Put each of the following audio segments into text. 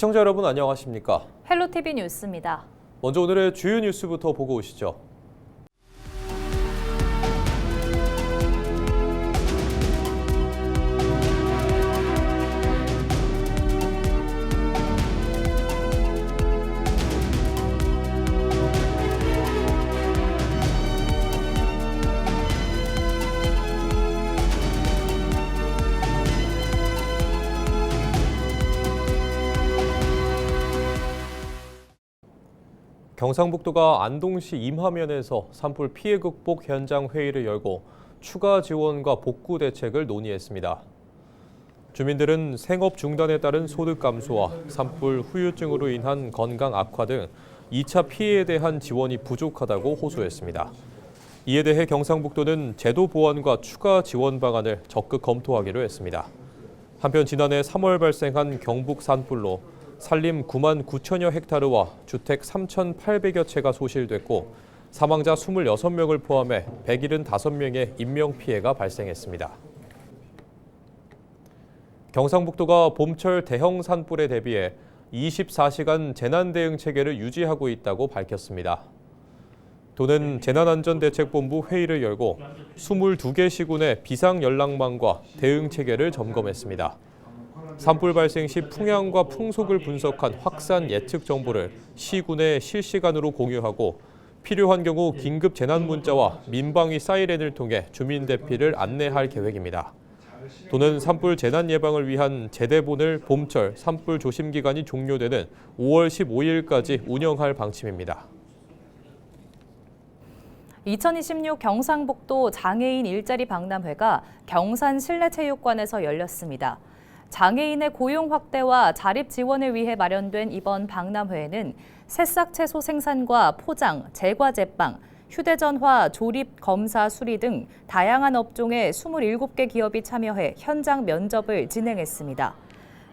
시청자 여러분 안녕하십니까? 헬로티비 뉴스입니다. 먼저 오늘의 주요 뉴스부터 보고 오시죠. 경상북도가 안동시 임하면에서 산불 피해 극복 현장 회의를 열고 추가 지원과 복구 대책을 논의했습니다. 주민들은 생업 중단에 따른 소득 감소와 산불 후유증으로 인한 건강 악화 등 2차 피해에 대한 지원이 부족하다고 호소했습니다. 이에 대해 경상북도는 제도 보완과 추가 지원 방안을 적극 검토하기로 했습니다. 한편 지난해 3월 발생한 경북 산불로 산림 9만 9천여 헥타르와 주택 3,800여 채가 소실됐고 사망자 26명을 포함해 175명의 인명피해가 발생했습니다. 경상북도가 봄철 대형 산불에 대비해 24시간 재난대응 체계를 유지하고 있다고 밝혔습니다. 도는 재난안전대책본부 회의를 열고 22개 시군의 비상연락망과 대응 체계를 점검했습니다. 산불 발생 시 풍향과 풍속을 분석한 확산 예측 정보를 시군에 실시간으로 공유하고 필요한 경우 긴급 재난 문자와 민방위 사이렌을 통해 주민 대피를 안내할 계획입니다. 도는 산불 재난 예방을 위한 재대본을 봄철 산불 조심 기간이 종료되는 5월 15일까지 운영할 방침입니다. 2026 경상북도 장애인 일자리 박람회가 경산 실내체육관에서 열렸습니다. 장애인의 고용 확대와 자립 지원을 위해 마련된 이번 박람회에는 새싹 채소 생산과 포장, 제과 제빵, 휴대전화, 조립, 검사, 수리 등 다양한 업종의 27개 기업이 참여해 현장 면접을 진행했습니다.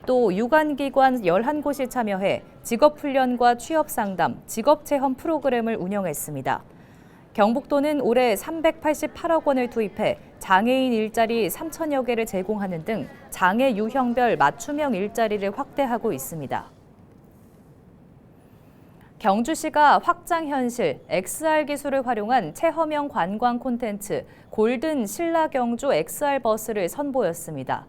또 유관기관 11곳이 참여해 직업훈련과 취업상담, 직업체험 프로그램을 운영했습니다. 경북도는 올해 388억 원을 투입해 장애인 일자리 3천여 개를 제공하는 등 장애 유형별 맞춤형 일자리를 확대하고 있습니다. 경주시가 확장현실, XR 기술을 활용한 체험형 관광 콘텐츠 골든 신라 경주 XR 버스를 선보였습니다.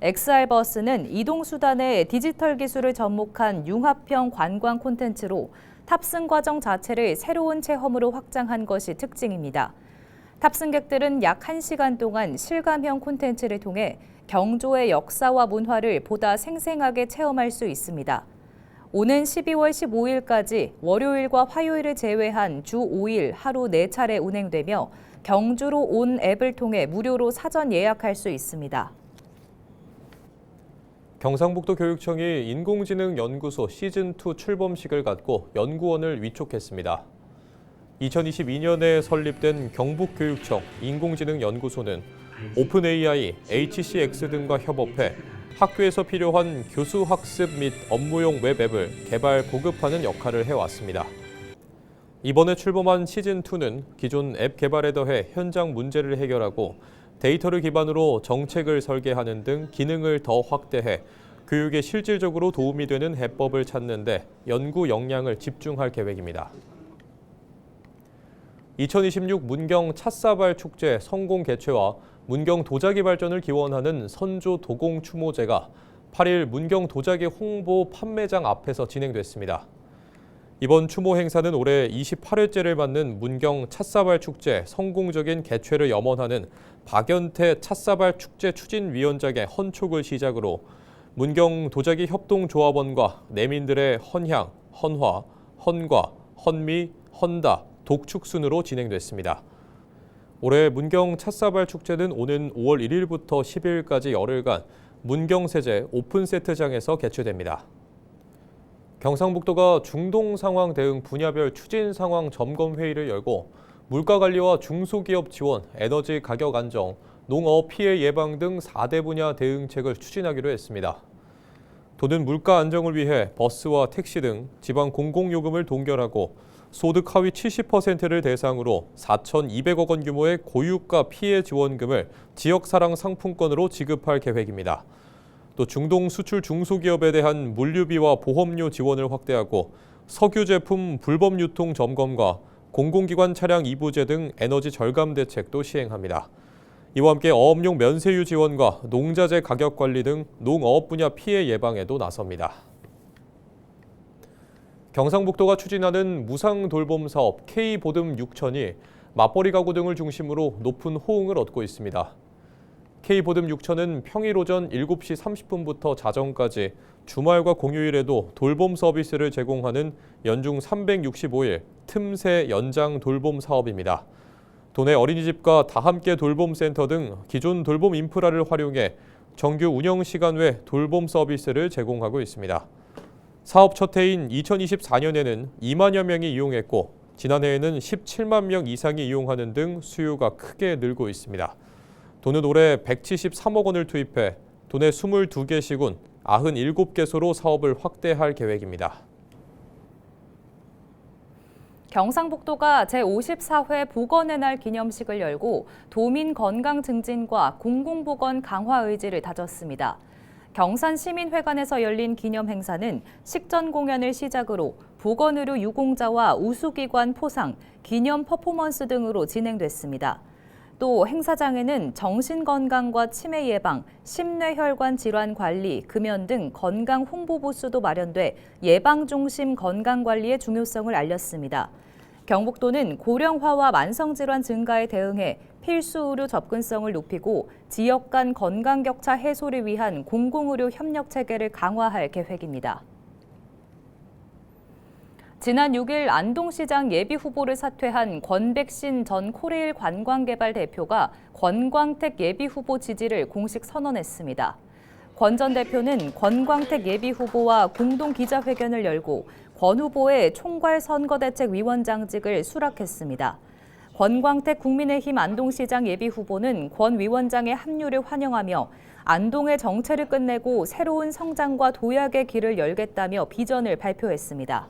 XR 버스는 이동수단의 디지털 기술을 접목한 융합형 관광 콘텐츠로 탑승 과정 자체를 새로운 체험으로 확장한 것이 특징입니다. 탑승객들은 약 1시간 동안 실감형 콘텐츠를 통해 경주의 역사와 문화를 보다 생생하게 체험할 수 있습니다. 오는 12월 15일까지 월요일과 화요일을 제외한 주 5일 하루 4차례 운행되며 경주로 온 앱을 통해 무료로 사전 예약할 수 있습니다. 경상북도 교육청이 인공지능연구소 시즌2 출범식을 갖고 연구원을 위촉했습니다. 2022년에 설립된 경북교육청 인공지능연구소는 오픈AI, HCX 등과 협업해 학교에서 필요한 교수 학습 및 업무용 웹앱을 개발, 보급하는 역할을 해왔습니다. 이번에 출범한 시즌2는 기존 앱 개발에 더해 현장 문제를 해결하고 데이터를 기반으로 정책을 설계하는 등 기능을 더 확대해 교육에 실질적으로 도움이 되는 해법을 찾는 데 연구 역량을 집중할 계획입니다. 2026 문경 찻사발 축제 성공 개최와 문경 도자기 발전을 기원하는 선조 도공 추모제가 8일 문경 도자기 홍보 판매장 앞에서 진행됐습니다. 이번 추모 행사는 올해 28회째를 맞는 문경 찻사발 축제 성공적인 개최를 염원하는 박연태 찻사발 축제 추진위원장의 헌촉을 시작으로 문경 도자기 협동조합원과 내민들의 헌향, 헌화, 헌과, 헌미, 헌다, 독축 순으로 진행됐습니다. 올해 문경 찻사발 축제는 오는 5월 1일부터 10일까지 열흘간 문경세제 오픈세트장에서 개최됩니다. 경상북도가 중동 상황 대응 분야별 추진 상황 점검 회의를 열고 물가 관리와 중소기업 지원, 에너지 가격 안정, 농업 피해 예방 등 4대 분야 대응책을 추진하기로 했습니다. 도는 물가 안정을 위해 버스와 택시 등 지방 공공요금을 동결하고 소득 하위 70%를 대상으로 4,200억 원 규모의 고유가 피해 지원금을 지역사랑 상품권으로 지급할 계획입니다. 또 중동 수출 중소기업에 대한 물류비와 보험료 지원을 확대하고 석유 제품 불법 유통 점검과 공공기관 차량 이부제 등 에너지 절감 대책도 시행합니다. 이와 함께 어업용 면세유 지원과 농자재 가격 관리 등 농어업 분야 피해 예방에도 나섭니다. 경상북도가 추진하는 무상 돌봄 사업 K보듬 6천이 맞벌이 가구 등을 중심으로 높은 호응을 얻고 있습니다. K보듬 6천은 평일 오전 7시 30분부터 자정까지 주말과 공휴일에도 돌봄 서비스를 제공하는 연중 365일 틈새 연장 돌봄 사업입니다. 도내 어린이집과 다함께 돌봄센터 등 기존 돌봄 인프라를 활용해 정규 운영 시간 외 돌봄 서비스를 제공하고 있습니다. 사업 첫 해인 2024년에는 2만여 명이 이용했고 지난해에는 17만 명 이상이 이용하는 등 수요가 크게 늘고 있습니다. 도는 올해 173억 원을 투입해 도내 22개 시군 97개소로 사업을 확대할 계획입니다. 경상북도가 제54회 보건의 날 기념식을 열고 도민 건강 증진과 공공보건 강화 의지를 다졌습니다. 경산시민회관에서 열린 기념 행사는 식전 공연을 시작으로 보건의료 유공자와 우수기관 포상, 기념 퍼포먼스 등으로 진행됐습니다. 또 행사장에는 정신건강과 치매 예방, 심뇌혈관 질환 관리, 금연 등 건강 홍보 부스도 마련돼 예방 중심 건강관리의 중요성을 알렸습니다. 경북도는 고령화와 만성질환 증가에 대응해 필수 의료 접근성을 높이고 지역 간 건강 격차 해소를 위한 공공의료 협력 체계를 강화할 계획입니다. 지난 6일 안동시장 예비후보를 사퇴한 권백신 전 코레일 관광개발 대표가 권광택 예비후보 지지를 공식 선언했습니다. 권 전 대표는 권광택 예비후보와 공동 기자회견을 열고 권 후보의 총괄선거대책위원장직을 수락했습니다. 권광택 국민의힘 안동시장 예비후보는 권 위원장의 합류를 환영하며 안동의 정체를 끝내고 새로운 성장과 도약의 길을 열겠다며 비전을 발표했습니다.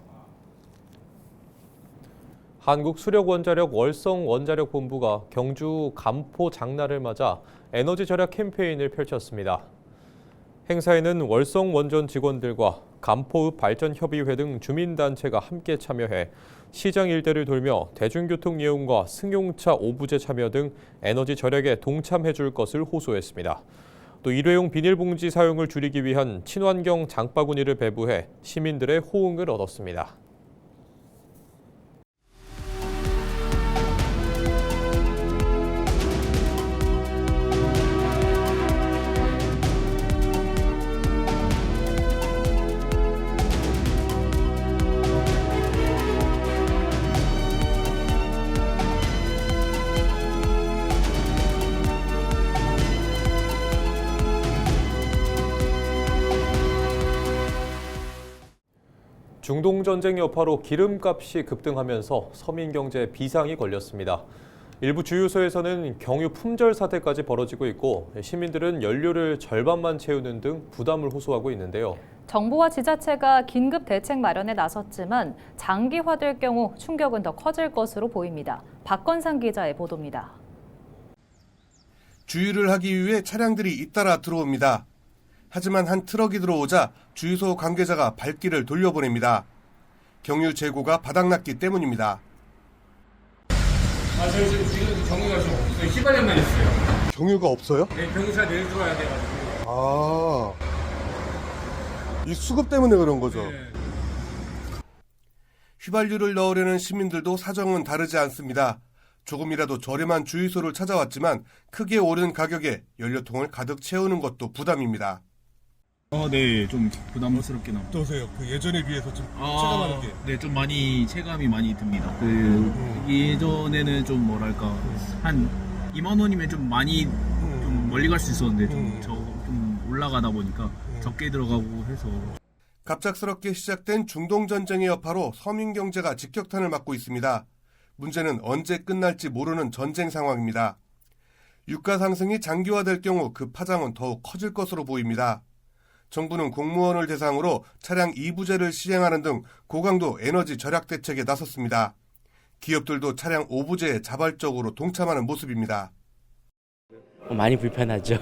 한국수력원자력 월성원자력본부가 경주 간포 장날을 맞아 에너지 절약 캠페인을 펼쳤습니다. 행사에는 월성원전 직원들과 간포읍 발전협의회 등 주민단체가 함께 참여해 시장 일대를 돌며 대중교통 이용과 승용차 오부제 참여 등 에너지 절약에 동참해 줄 것을 호소했습니다. 또 일회용 비닐봉지 사용을 줄이기 위한 친환경 장바구니를 배부해 시민들의 호응을 얻었습니다. 중동 전쟁 여파로 기름값이 급등하면서 서민 경제에 비상이 걸렸습니다. 일부 주유소에서는 경유 품절 사태까지 벌어지고 있고 시민들은 연료를 절반만 채우는 등 부담을 호소하고 있는데요. 정부와 지자체가 긴급 대책 마련에 나섰지만 장기화될 경우 충격은 더 커질 것으로 보입니다. 박건상 기자의 보도입니다. 주유를 하기 위해 차량들이 잇따라 들어옵니다. 하지만 한 트럭이 들어오자 주유소 관계자가 발길을 돌려보냅니다. 경유 재고가 바닥났기 때문입니다. 저희 지금 경유가 좀 없어요. 휘발유만 있어요. 경유가 없어요? 네, 경유차 내일 들어와야 돼가지고. 이 수급 때문에 그런 거죠. 네. 휘발유를 넣으려는 시민들도 사정은 다르지 않습니다. 조금이라도 저렴한 주유소를 찾아왔지만 크게 오른 가격에 연료통을 가득 채우는 것도 부담입니다. 네, 좀 부담스럽긴 합니다. 어떠세요? 그 예전에 비해서 좀 체감하는 게. 네, 좀 많이 체감이 많이 듭니다. 예전에는 좀 뭐랄까 한 2만 원이면 좀 많이 좀 멀리 갈 수 있었는데 좀 올라가다 보니까 적게 들어가고 해서. 갑작스럽게 시작된 중동 전쟁의 여파로 서민 경제가 직격탄을 맞고 있습니다. 문제는 언제 끝날지 모르는 전쟁 상황입니다. 유가 상승이 장기화될 경우 그 파장은 더욱 커질 것으로 보입니다. 정부는 공무원을 대상으로 차량 이부제를 시행하는 등 고강도 에너지 절약 대책에 나섰습니다. 기업들도 차량 오부제에 자발적으로 동참하는 모습입니다. 많이 불편하죠.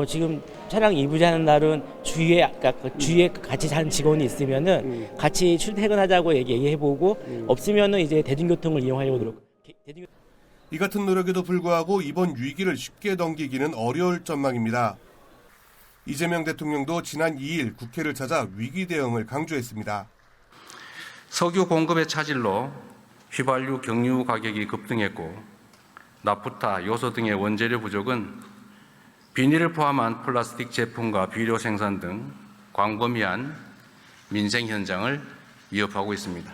지금 차량 이부제하는 날은 주위에 같이 사는 직원이 있으면은 같이 출퇴근하자고 얘기해보고 없으면은 이제 대중교통을 이용하려고 이 같은 노력에도 불구하고 이번 위기를 쉽게 넘기기는 어려울 전망입니다. 이재명 대통령도 지난 2일 국회를 찾아 위기 대응을 강조했습니다. 석유 공급의 차질로 휘발유, 경유 가격이 급등했고 나프타, 요소 등의 원재료 부족은 비닐을 포함한 플라스틱 제품과 비료 생산 등 광범위한 민생 현장을 위협하고 있습니다.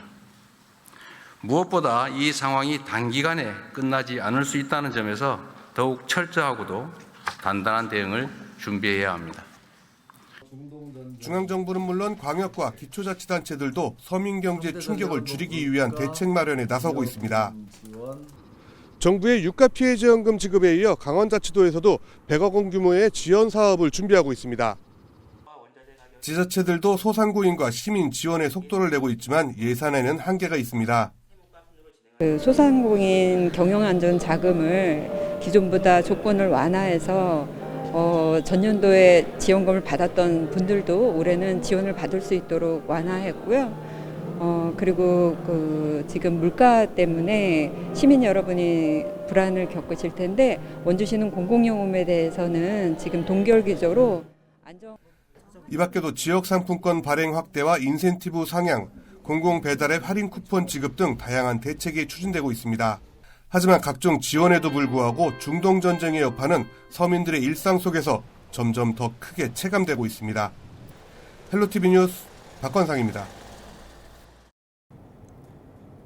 무엇보다 이 상황이 단기간에 끝나지 않을 수 있다는 점에서 더욱 철저하고도 단단한 대응을 준비해야 합니다. 중앙정부는 물론 광역과 기초자치단체들도 서민경제 충격을 줄이기 위한 대책 마련에 나서고 있습니다. 정부의 유가피해지원금 지급에 이어 강원자치도에서도 100억 원 규모의 지원 사업을 준비하고 있습니다. 지자체들도 소상공인과 시민 지원의 속도를 내고 있지만 예산에는 한계가 있습니다. 소상공인 경영안전 자금을 기존보다 조건을 완화해서 전년도에 지원금을 받았던 분들도 올해는 지원을 받을 수 있도록 완화했고요. 그리고 지금 물가 때문에 시민 여러분이 불안을 겪으실 텐데 원주시는 공공요금에 대해서는 지금 동결기조로 이 밖에도 지역상품권 발행 확대와 인센티브 상향, 공공배달앱 할인 쿠폰 지급 등 다양한 대책이 추진되고 있습니다. 하지만 각종 지원에도 불구하고 중동전쟁의 여파는 서민들의 일상 속에서 점점 더 크게 체감되고 있습니다. 헬로티비 뉴스 박건상입니다.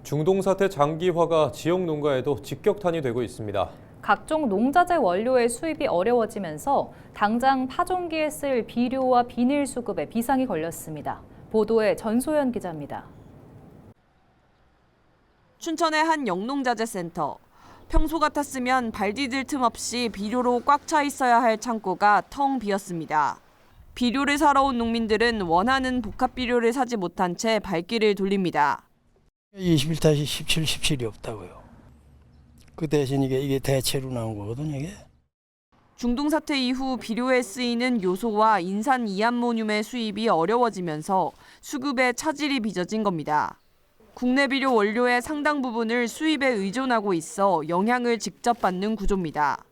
중동 사태 장기화가 지역 농가에도 직격탄이 되고 있습니다. 각종 농자재 원료의 수입이 어려워지면서 당장 파종기에 쓸 비료와 비닐 수급에 비상이 걸렸습니다. 보도에 전소연 기자입니다. 춘천의 한 영농자재센터. 평소 같았으면 발 디딜 틈 없이 비료로 꽉 차 있어야 할 창고가 텅 비었습니다. 비료를 사러 온 농민들은 원하는 복합 비료를 사지 못한 채 발길을 돌립니다. 21-17, 17이 없다고요. 그 대신 이게 대체로 나온 거거든요, 이게. 중동 사태 이후 비료에 쓰이는 요소와 인산 이암모늄의 수입이 어려워지면서 수급에 차질이 빚어진 겁니다. 국내 비료 원료의 상당 부분을 수입에 의존하고 있어 영향을 직접 받는 구조입니다.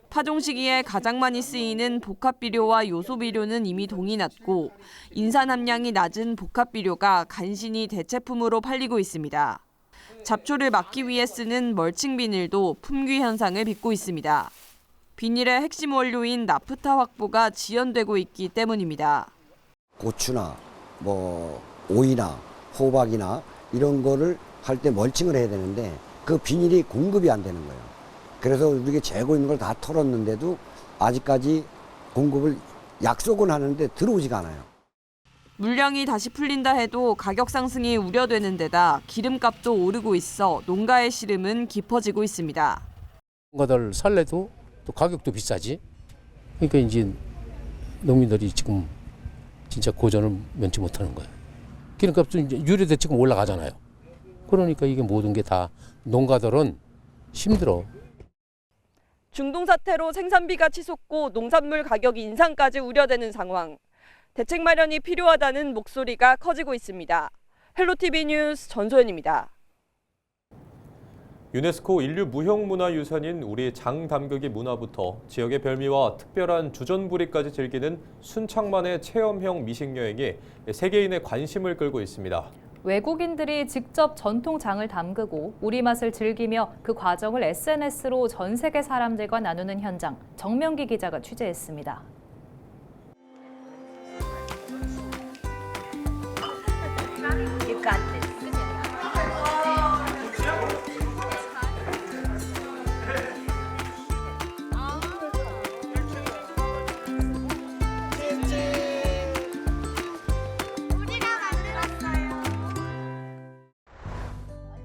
파종 시기에 가장 많이 쓰이는 복합 비료와 요소 비료는 이미 동이 났고 인산 함량이 낮은 복합 비료가 간신히 대체품으로 팔리고 있습니다. 잡초를 막기 위해 쓰는 멀칭 비닐도 품귀 현상을 빚고 있습니다. 비닐의 핵심 원료인 나프타 확보가 지연되고 있기 때문입니다. 고추나 오이나 호박이나 이런 거를 할 때 멀칭을 해야 되는데 그 비닐이 공급이 안 되는 거예요. 그래서 우리가 재고 있는 걸 다 털었는데도 아직까지 공급을 약속은 하는데 들어오지가 않아요. 물량이 다시 풀린다 해도 가격 상승이 우려되는 데다 기름값도 오르고 있어 농가의 시름은 깊어지고 있습니다. 농가들 살래도 또 가격도 비싸지. 그러니까 이제 농민들이 지금 진짜 고전을 면치 못하는 거예요. 기름값도 이제 유료대 지금 올라가잖아요. 그러니까 이게 모든 게 다 농가들은 힘들어. 중동 사태로 생산비가 치솟고 농산물 가격 인상까지 우려되는 상황. 대책 마련이 필요하다는 목소리가 커지고 있습니다. 헬로티비 뉴스 전소연입니다. 유네스코 인류 무형문화유산인 우리 장담그기 문화부터 지역의 별미와 특별한 주전부리까지 즐기는 순창만의 체험형 미식여행이 세계인의 관심을 끌고 있습니다. 외국인들이 직접 전통장을 담그고 우리 맛을 즐기며 그 과정을 SNS로 전 세계 사람들과 나누는 현장, 정명기 기자가 취재했습니다.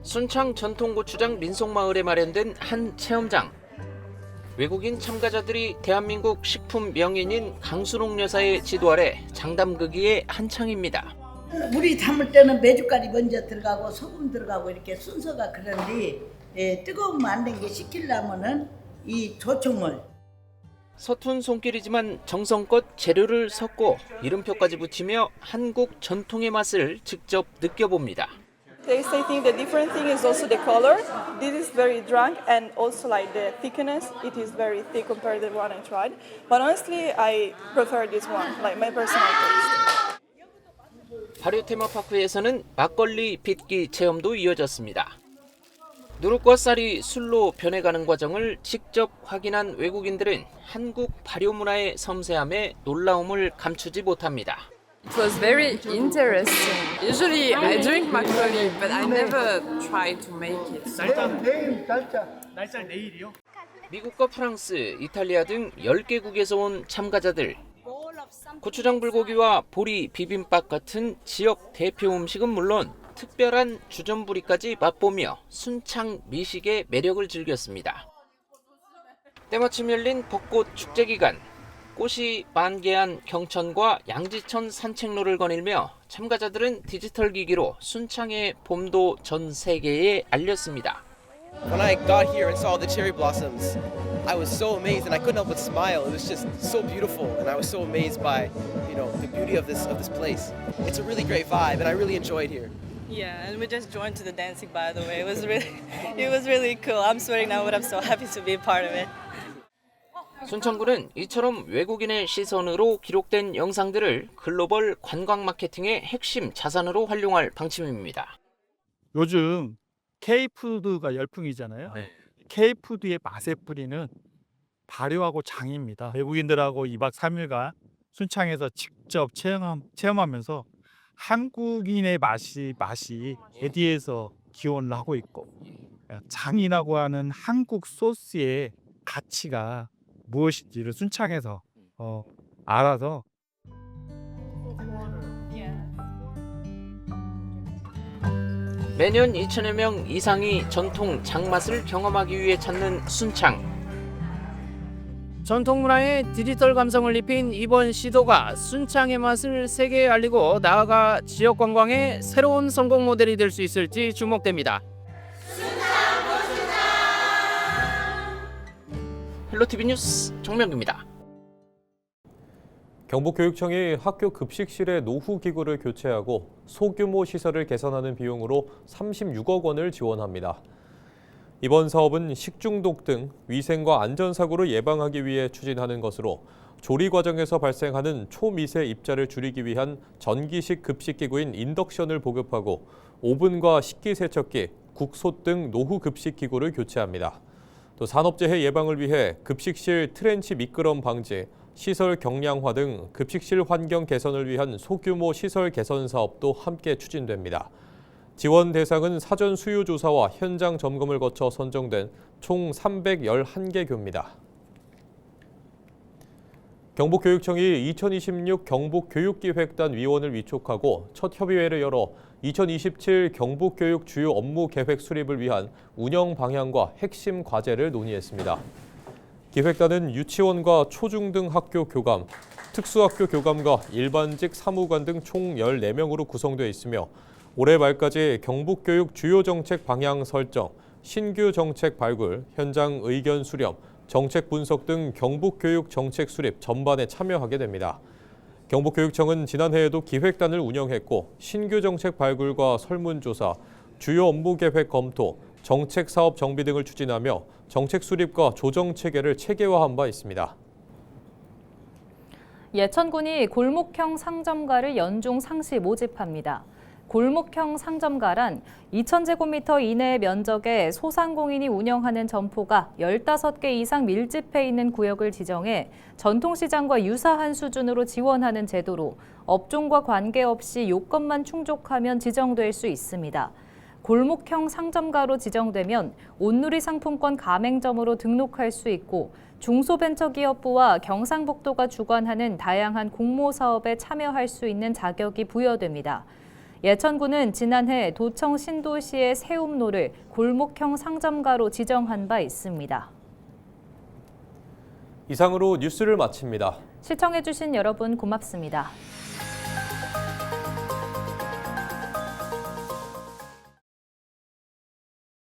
순창 전통고추장 민속마을에 마련된 한 체험장. 외국인 참가자들이 대한민국 식품 명인인 강순옥 여사의 지도 아래 장담그기에 한창입니다. 우리 담을 때는 메주가루 먼저 들어가고 소금 들어가고 이렇게 순서가 그런데 뜨거우면 안 된 게 식히려면은 이 조청물. 서툰 손길이지만 정성껏 재료를 섞고 이름표까지 붙이며 한국 전통의 맛을 직접 느껴봅니다. Taste, I think the different thing is also the color. This is very drunk and also like the thickness. It is very thick compared to the one I tried. But honestly, I prefer this one, like my personal taste. 발효 테마파크에서는 막걸리 빚기 체험도 이어졌습니다. 누룩과 쌀이 술로 변해가는 과정을 직접 확인한 외국인들은 한국 발효 문화의 섬세함에 놀라움을 감추지 못합니다. It was very interesting. Usually I drink makgeolli, but I never try to make it. 날짜 내일이요? 미국과 프랑스, 이탈리아 등 10개국에서 온 참가자들. 고추장 불고기와 보리 비빔밥 같은 지역 대표 음식은 물론 특별한 주전부리까지 맛보며 순창 미식의 매력을 즐겼습니다. 때마침 열린 벚꽃 축제 기간. 꽃이 만개한 경천과 양지천 산책로를 거닐며 참가자들은 디지털 기기로 순창의 봄도 전 세계에 알렸습니다. When I got here and saw the cherry blossoms, I was so amazed and I couldn't help but smile. It was just so beautiful and I was so amazed by, the beauty of this place. It's a really great vibe and I really enjoyed here. Yeah, and we just joined to the dancing, by the way. It was really cool. I'm sweating now, but I'm so happy to be a part of it. 순창구는 이처럼 외국인의 시선으로 기록된 영상들을 글로벌 관광 마케팅의 핵심 자산으로 활용할 방침입니다. 요즘 K푸드가 열풍이잖아요. 네. K푸드의 맛의 뿌리는 발효하고 장입니다. 외국인들하고 2박 3일간 순창에서 직접 체험하면서 한국인의 맛이 에디에서 기원을 하고 있고 장이라고 하는 한국 소스의 가치가 무엇인지를 순창에서 알아서 매년 2천여 명 이상이 전통 장맛을 경험하기 위해 찾는 순창. 전통 문화에 디지털 감성을 입힌 이번 시도가 순창의 맛을 세계에 알리고 나아가 지역 관광의 새로운 성공 모델이 될 수 있을지 주목됩니다. 헬로티비 뉴스 정명규입니다. 경북교육청이 학교 급식실의 노후기구를 교체하고 소규모 시설을 개선하는 비용으로 36억 원을 지원합니다. 이번 사업은 식중독 등 위생과 안전사고를 예방하기 위해 추진하는 것으로 조리 과정에서 발생하는 초미세 입자를 줄이기 위한 전기식 급식기구인 인덕션을 보급하고 오븐과 식기세척기, 국솥 등 노후 급식기구를 교체합니다. 또 산업재해 예방을 위해 급식실 트렌치 미끄럼 방지, 시설 경량화 등 급식실 환경 개선을 위한 소규모 시설 개선 사업도 함께 추진됩니다. 지원 대상은 사전 수요 조사와 현장 점검을 거쳐 선정된 총 311개 교입니다. 경북교육청이 2026 경북교육기획단 위원을 위촉하고 첫 협의회를 열어 2027 경북교육 주요 업무 계획 수립을 위한 운영 방향과 핵심 과제를 논의했습니다. 기획단은 유치원과 초중등 학교 교감, 특수학교 교감과 일반직 사무관 등 총 14명으로 구성되어 있으며 올해 말까지 경북교육 주요 정책 방향 설정, 신규 정책 발굴, 현장 의견 수렴, 정책 분석 등 경북교육 정책 수립 전반에 참여하게 됩니다. 경북교육청은 지난해에도 기획단을 운영했고 신규 정책 발굴과 설문조사, 주요 업무 계획 검토, 정책 사업 정비 등을 추진하며 정책 수립과 조정 체계를 체계화한 바 있습니다. 예천군이 골목형 상점가를 연중 상시 모집합니다. 골목형 상점가란 2,000제곱미터 이내의 면적에 소상공인이 운영하는 점포가 15개 이상 밀집해 있는 구역을 지정해 전통시장과 유사한 수준으로 지원하는 제도로 업종과 관계없이 요건만 충족하면 지정될 수 있습니다. 골목형 상점가로 지정되면 온누리 상품권 가맹점으로 등록할 수 있고 중소벤처기업부와 경상북도가 주관하는 다양한 공모사업에 참여할 수 있는 자격이 부여됩니다. 예천군은 지난해 도청 신도시의 세움로를 골목형 상점가로 지정한 바 있습니다. 이상으로 뉴스를 마칩니다. 시청해주신 여러분 고맙습니다.